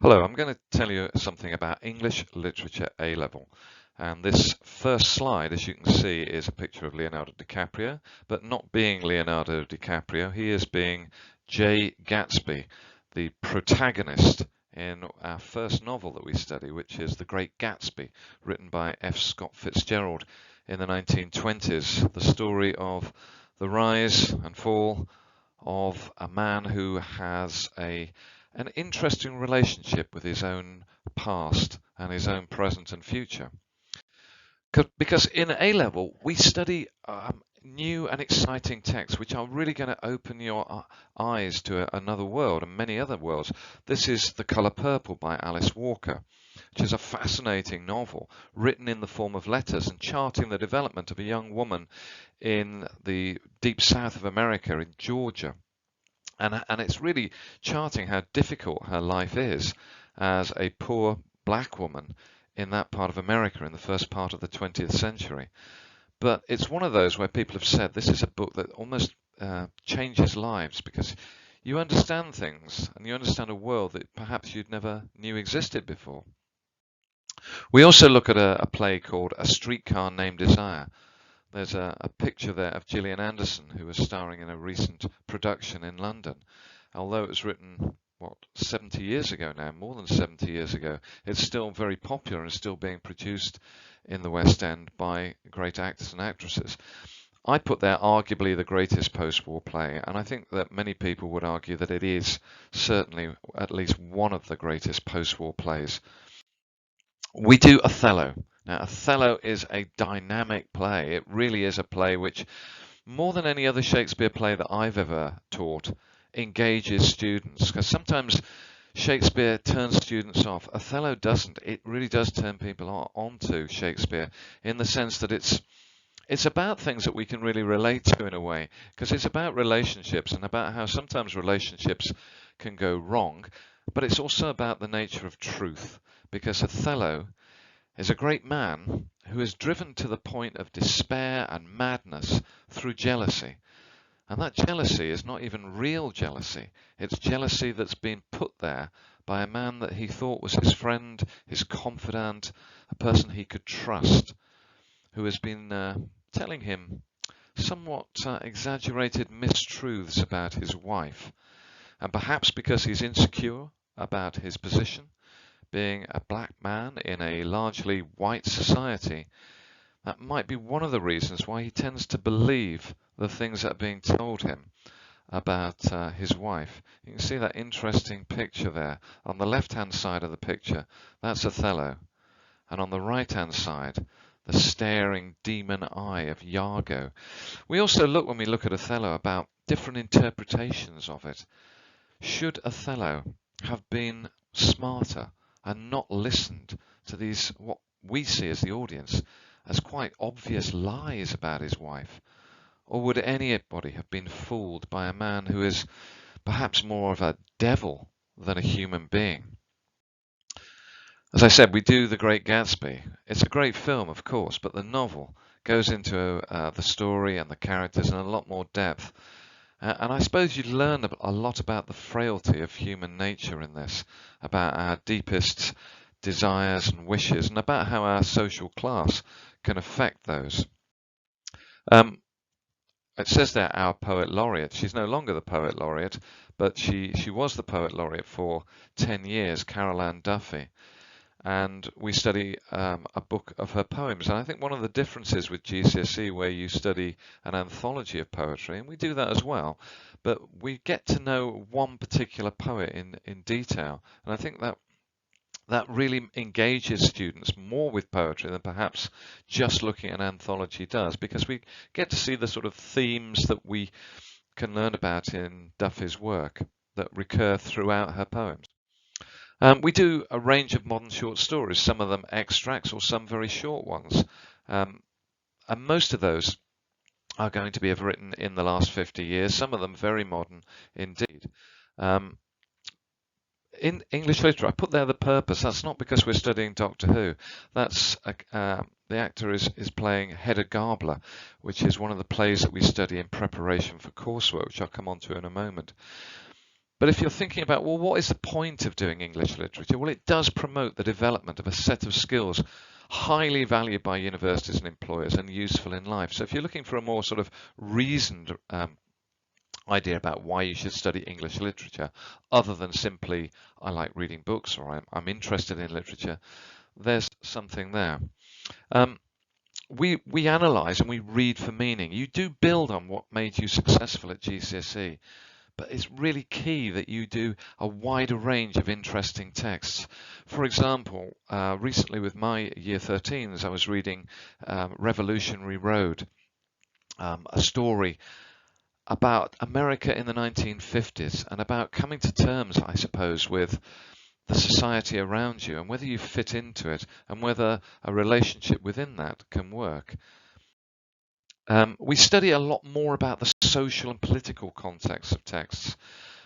Hello, I'm going to tell you something about English Literature A-Level. And this first slide, as you can see, is a picture of Leonardo DiCaprio, but not being Leonardo DiCaprio, he is being J. Gatsby, the protagonist in our first novel that we study, which is The Great Gatsby, written by F. Scott Fitzgerald in the 1920s, the story of the rise and fall of a man who has an interesting relationship with his own past and his own present and future. Because in A-level, we study new and exciting texts which are really going to open your eyes to another world and many other worlds. This is The Colour Purple by Alice Walker, which is a fascinating novel written in the form of letters and charting the development of a young woman in the deep south of America, in Georgia. And it's really charting how difficult her life is as a poor black woman in that part of America in the first part of the 20th century. But it's one of those where people have said this is a book that almost changes lives, because you understand things and you understand a world that perhaps you'd never knew existed before. We also look at a play called A Streetcar Named Desire. There's a picture there of Gillian Anderson, who was starring in a recent production in London. Although it was written, 70 years ago now, more than 70 years ago, it's still very popular and still being produced in the West End by great actors and actresses. I put there arguably the greatest post-war play, and I think that many people would argue that it is certainly at least one of the greatest post-war plays. We do Othello. Now, Othello is a dynamic play. It really is a play which, more than any other Shakespeare play that I've ever taught, engages students. Because sometimes Shakespeare turns students off. Othello doesn't. It really does turn people onto Shakespeare in the sense that it's about things that we can really relate to in a way, because it's about relationships and about how sometimes relationships can go wrong, but it's also about the nature of truth, because Othello is a great man who is driven to the point of despair and madness through jealousy. And that jealousy is not even real jealousy. It's jealousy that's been put there by a man that he thought was his friend, his confidant, a person he could trust, who has been telling him somewhat exaggerated mistruths about his wife. And perhaps because he's insecure about his position, being a black man in a largely white society, that might be one of the reasons why he tends to believe the things that are being told him about his wife. You can see that interesting picture there. On the left-hand side of the picture, that's Othello. And on the right-hand side, the staring demon eye of Iago. We also look, when we look at Othello, about different interpretations of it. Should Othello have been smarter and not listened to these, what we see as the audience, as quite obvious lies about his wife? Or would anybody have been fooled by a man who is perhaps more of a devil than a human being? As I said, we do The Great Gatsby. It's a great film, of course, but the novel goes into the story and the characters in a lot more depth. And I suppose you learn a lot about the frailty of human nature in this, about our deepest desires and wishes, and about how our social class can affect those. It says there, our poet laureate. She's no longer the poet laureate, but she was the poet laureate for 10 years, Ann Duffy. And we study a book of her poems. And I think one of the differences with GCSE, where you study an anthology of poetry, and we do that as well, but we get to know one particular poet in detail. And I think that really engages students more with poetry than perhaps just looking at an anthology does, because we get to see the sort of themes that we can learn about in Duffy's work that recur throughout her poems. We do a range of modern short stories, some of them extracts or some very short ones. And most of those are going to be written in the last 50 years, some of them very modern indeed. In English literature, I put there the purpose. That's not because we're studying Doctor Who. That's the actor is playing Hedda Gabler, which is one of the plays that we study in preparation for coursework, which I'll come on to in a moment. But if you're thinking about, well, what is the point of doing English literature? Well, it does promote the development of a set of skills highly valued by universities and employers and useful in life. So if you're looking for a more sort of reasoned idea about why you should study English literature, other than simply, I like reading books or I'm interested in literature, there's something there. We analyse and we read for meaning. You do build on what made you successful at GCSE, but it's really key that you do a wider range of interesting texts. For example, recently with my Year 13s, I was reading Revolutionary Road, a story about America in the 1950s and about coming to terms, I suppose, with the society around you and whether you fit into it and whether a relationship within that can work. We study a lot more about the social and political context of texts.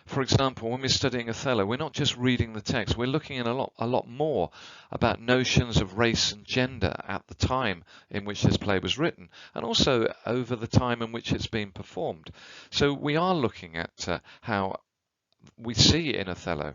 For example, when we're studying Othello, we're not just reading the text, we're looking at a lot more about notions of race and gender at the time in which this play was written, and also over the time in which it's been performed. So we are looking at how we see in Othello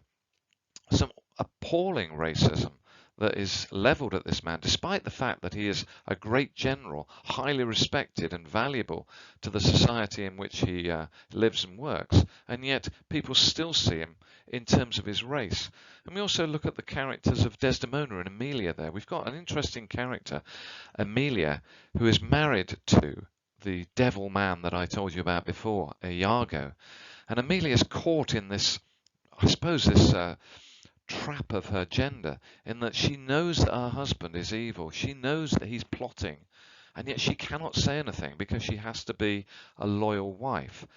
some appalling racism that is levelled at this man, despite the fact that he is a great general, highly respected and valuable to the society in which he lives and works, and yet people still see him in terms of his race. And we also look at the characters of Desdemona and Emilia there. We've got an interesting character, Emilia, who is married to the devil man that I told you about before, Iago. And Emilia is caught in this, I suppose, this trap of her gender, in that she knows that her husband is evil, she knows that he's plotting, and yet she cannot say anything because she has to be a loyal wife.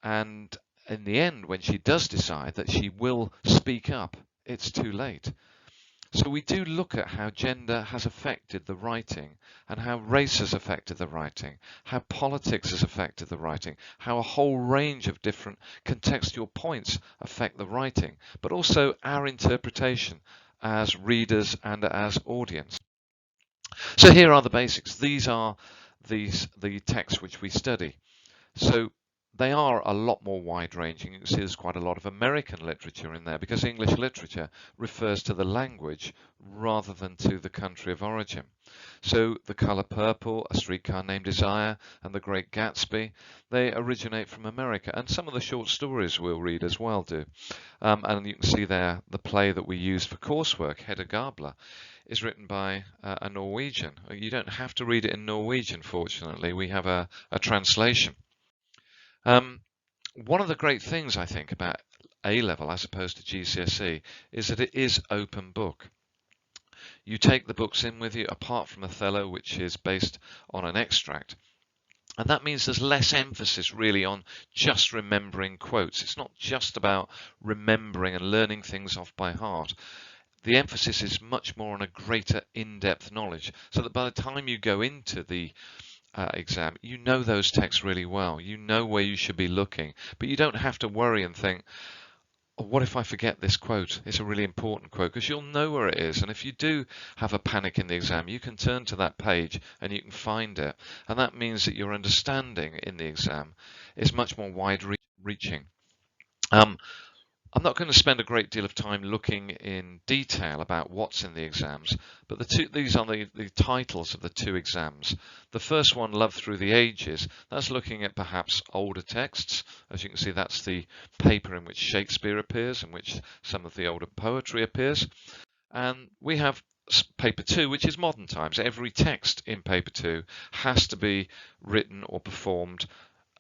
And in the end, when she does decide that she will speak up, it's too late. So we do look at how gender has affected the writing, and how race has affected the writing, how politics has affected the writing, how a whole range of different contextual points affect the writing, but also our interpretation as readers and as audience. So here are the basics. These are the texts which we study. So they are a lot more wide-ranging. You can see there's quite a lot of American literature in there because English literature refers to the language rather than to the country of origin. So The Color Purple, A Streetcar Named Desire, and The Great Gatsby, they originate from America, and some of the short stories we'll read as well do. And you can see there the play that we use for coursework, Hedda Gabler, is written by a Norwegian. You don't have to read it in Norwegian, fortunately. We have a translation. One of the great things I think about A-level as opposed to GCSE is that it is open book. You take the books in with you, apart from Othello, which is based on an extract. And that means there's less emphasis really on just remembering quotes. It's not just about remembering and learning things off by heart. The emphasis is much more on a greater in-depth knowledge, so that by the time you go into the exam, you know those texts really well. You know where you should be looking, but you don't have to worry and think, oh, what if I forget this quote? It's a really important quote, because you'll know where it is. And if you do have a panic in the exam, you can turn to that page and you can find it. And that means that your understanding in the exam is much more wide-reaching. I'm not going to spend a great deal of time looking in detail about what's in the exams, but these are the titles of the two exams. The first one, Love Through the Ages, that's looking at perhaps older texts. As you can see, that's the paper in which Shakespeare appears, in which some of the older poetry appears. And we have paper 2, which is modern times. Every text in paper 2 has to be written or performed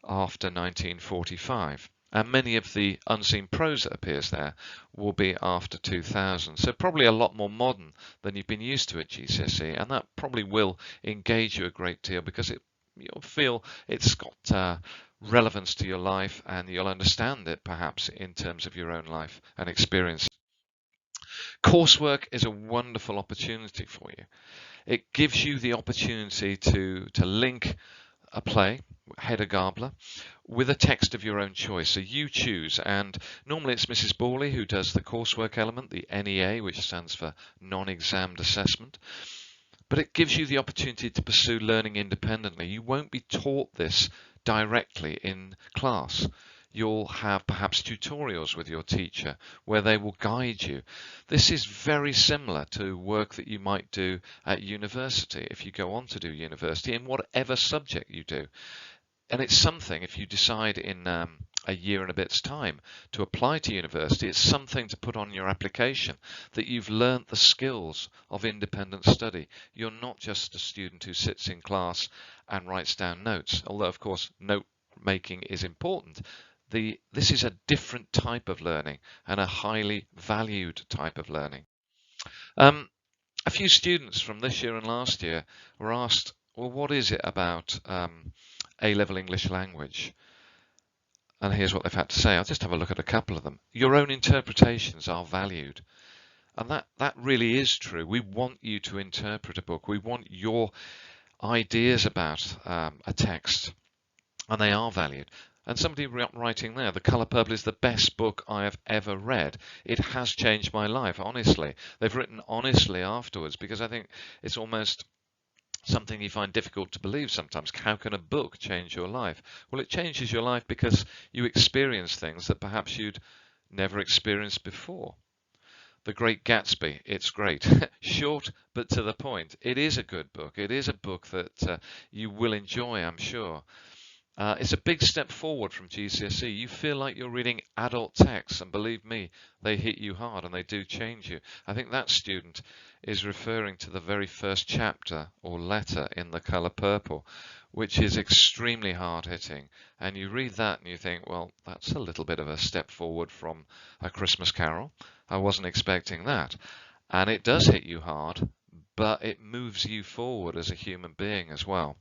after 1945. And many of the unseen prose that appears there will be after 2000. So probably a lot more modern than you've been used to at GCSE, and that probably will engage you a great deal because you'll feel it's got relevance to your life, and you'll understand it perhaps in terms of your own life and experience. Coursework is a wonderful opportunity for you. It gives you the opportunity to link a play, Hedda Gabler, with a text of your own choice. So you choose, and normally it's Mrs. Borley who does the coursework element, the NEA, which stands for non-examined assessment. But it gives you the opportunity to pursue learning independently. You won't be taught this directly in class. You'll have perhaps tutorials with your teacher where they will guide you. This is very similar to work that you might do at university if you go on to do university in whatever subject you do. And it's something, if you decide in a year and a bit's time to apply to university, it's something to put on your application that you've learnt the skills of independent study. You're not just a student who sits in class and writes down notes, although of course note making is important. This is a different type of learning and a highly valued type of learning. A few students from this year and last year were asked, well, what is it about A-level English language? And here's what they've had to say. I'll just have a look at a couple of them. Your own interpretations are valued. And that really is true. We want you to interpret a book. We want your ideas about a text, and they are valued. And somebody writing there, The Colour Purple is the best book I have ever read. It has changed my life, honestly. They've written honestly afterwards, because I think it's almost something you find difficult to believe sometimes. How can a book change your life? Well, it changes your life because you experience things that perhaps you'd never experienced before. The Great Gatsby, it's great. Short but to the point. It is a good book. It is a book that you will enjoy, I'm sure. It's a big step forward from GCSE. You feel like you're reading adult texts, and believe me, they hit you hard and they do change you. I think that student is referring to the very first chapter or letter in The Colour Purple, which is extremely hard-hitting. And you read that and you think, well, that's a little bit of a step forward from A Christmas Carol. I wasn't expecting that. And it does hit you hard, but it moves you forward as a human being as well.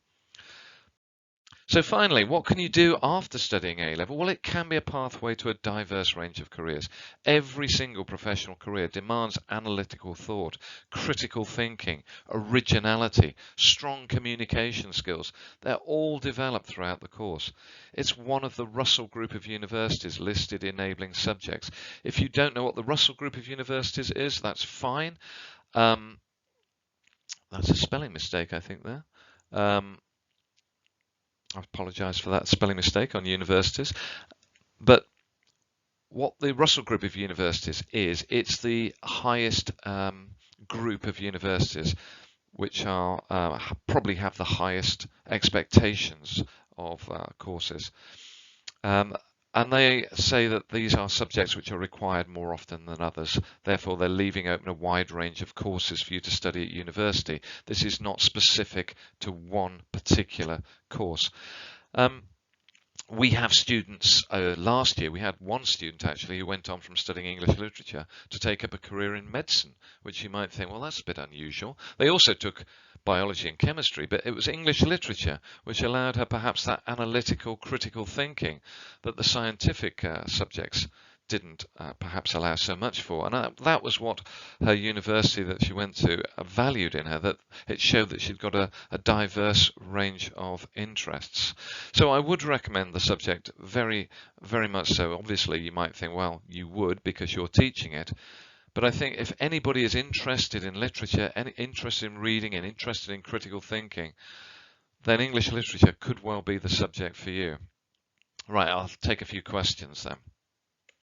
So finally, what can you do after studying A-level? Well, it can be a pathway to a diverse range of careers. Every single professional career demands analytical thought, critical thinking, originality, strong communication skills. They're all developed throughout the course. It's one of the Russell Group of universities listed enabling subjects. If you don't know what the Russell Group of universities is, that's fine. That's a spelling mistake, I think, there. I apologise for that spelling mistake on universities. But what the Russell Group of universities is, it's the highest group of universities which are probably have the highest expectations of courses. And they say that these are subjects which are required more often than others. Therefore, they're leaving open a wide range of courses for you to study at university. This is not specific to one particular course. We have students, last year we had one student actually who went on from studying English literature to take up a career in medicine, which you might think, well, that's a bit unusual. They also took biology and chemistry, but it was English literature which allowed her perhaps that analytical, critical thinking that the scientific subjects didn't perhaps allow so much for. And that was what her university that she went to valued in her, that it showed that she'd got a diverse range of interests. So I would recommend the subject very, very much so. Obviously, you might think, well, you would because you're teaching it. But I think if anybody is interested in literature, interested in reading and interested in critical thinking, then English literature could well be the subject for you. Right, I'll take a few questions then.